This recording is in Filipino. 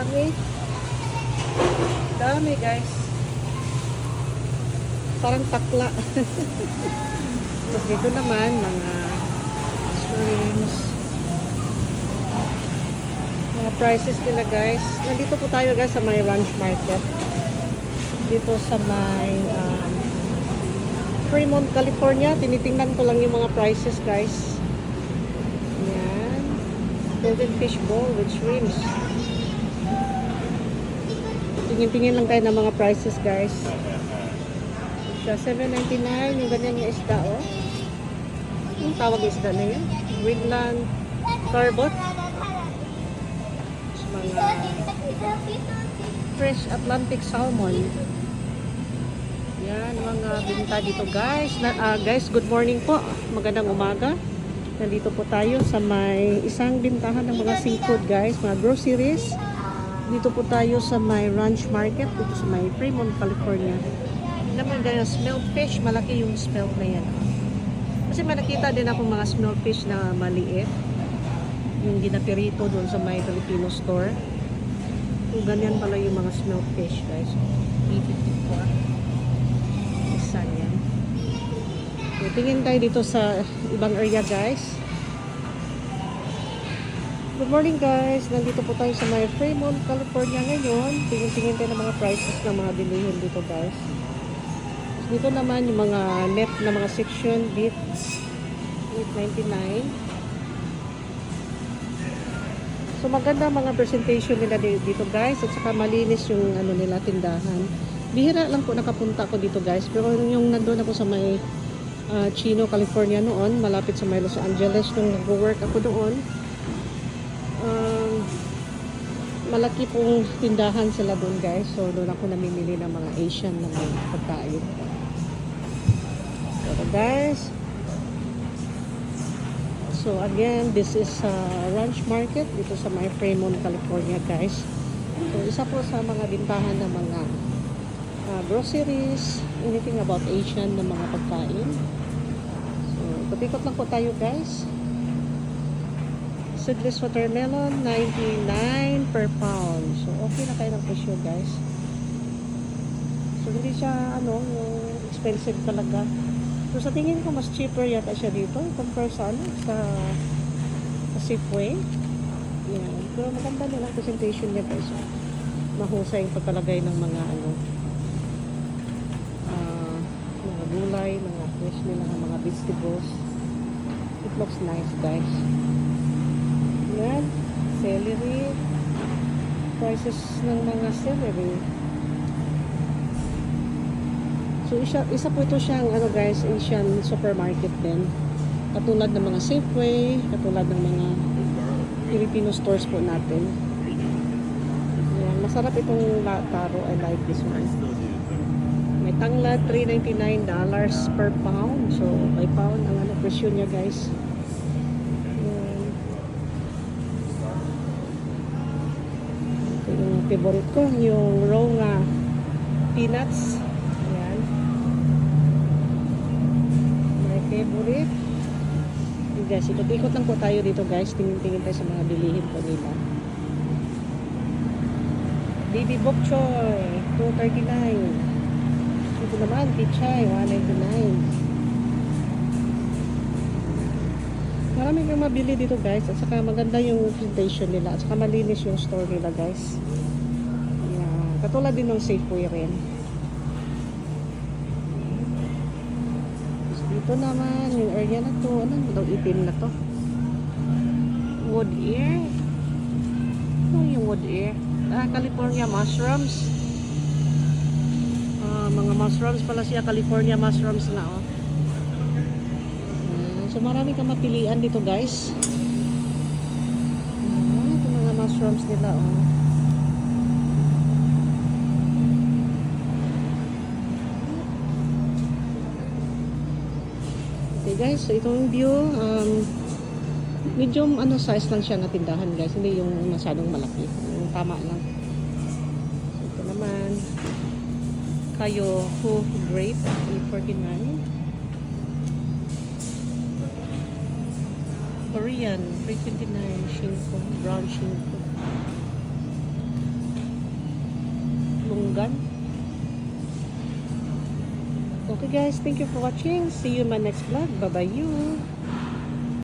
dami. Dami guys. Parang takla. Tapos dito naman, mga shrimps. Mga prices nila guys. Nandito po tayo guys sa may ranch market. Dito sa may Fremont, California. Tinitingnan ko lang yung mga prices guys. Yan. Golden fish bowl with shrimps. Tingin-tingin lang tayo ng mga prices guys. Sa $7.99 yung ganyan yung isda oh. Yung tawag isda na yun. Greenland Carbot. Mga fresh Atlantic salmon. Yan, mga binta dito guys. Guys, good morning po. Magandang umaga. Nandito po tayo sa may isang bintahan ng mga seafood guys. Mga groceries. Dito po tayo sa may ranch market. Dito sa may Fremont, California. Naman guys, smelled fish. Malaki yung smelled na yan. Kasi may nakita din ako mga smelled fish na maliit. Yung ginapirito doon sa may Filipino store. So, ganyan pala yung mga smelled fish guys. 854. Isa yan. So, tingin tayo dito sa ibang area guys. Good morning guys. Nandito po tayo sa may Fremont, California ngayon. Tingin-tingin tayo ng mga prices ng mga bilihin dito guys. Dito naman yung mga net na mga section beef $8.99. So maganda mga presentation nila dito guys at saka malinis yung ano nila tindahan. Bihira lang po nakapunta ako dito guys pero yung nandoon ako sa may Chino, California noon, malapit sa may Los Angeles nung nag-work ako doon. Malaki pong tindahan sila doon guys. So doon ako namimili ng mga Asian na mga pagkain. So guys. So again, this is ranch market dito sa may Fremont, California guys. So isa po sa mga bintahan ng mga groceries, anything about Asian na mga pagkain. So patikot lang po tayo guys. Seedless watermelon, $99 per pound. So, okay na kayo ng presyo, guys. So, hindi siya, expensive talaga. So, sa tingin ko, mas cheaper yata siya dito compare sa, sa Safeway. Yan. Pero maganda nilang presentation niya, guys. So, mahusay yung pagkalagay ng mga, mga gulay, mga fresh nila, mga vegetables. It looks nice, guys. Yan, celery. Prices ng mga celery. So, isa po ito siyang, guys, Asian supermarket din. Katulad ng mga Safeway, katulad ng mga Filipino stores po natin. Yan, masarap itong taro. I like this one. May tanglad, $3.99 per pound. So, by pound, ang presyo niya, guys. Yung favorite ko, yung raw nga peanuts. Ayan. My favorite. Yung guys, ikot-ikot lang po tayo dito guys. Tingin-tingin tayo sa mga bilihin po nila. Baby bok choy, $2.39. Ito naman, pichay, $1.99. Marami kang mabili dito guys at saka maganda yung presentation nila at saka malinis yung store nila guys. Yeah. Katulad din ng Safeway rin. Dito naman yung area na to, ano daw itim na to? Wood ear? Ano yung wood ear? California mushrooms. Mga mushrooms pala siya, California mushrooms na oh. So marami kang mapilian dito guys. Ito mga mushrooms nila oh. Okay guys, so itong view medium size lang siya na tindahan guys, hindi yung masyadong malaki, yung tama lang. So ito naman kayo whole grape $8.49. Korean, $3.29, shinko, brown shinko. longgan. Okay guys, thank you for watching. See you in my next vlog. Bye-bye you.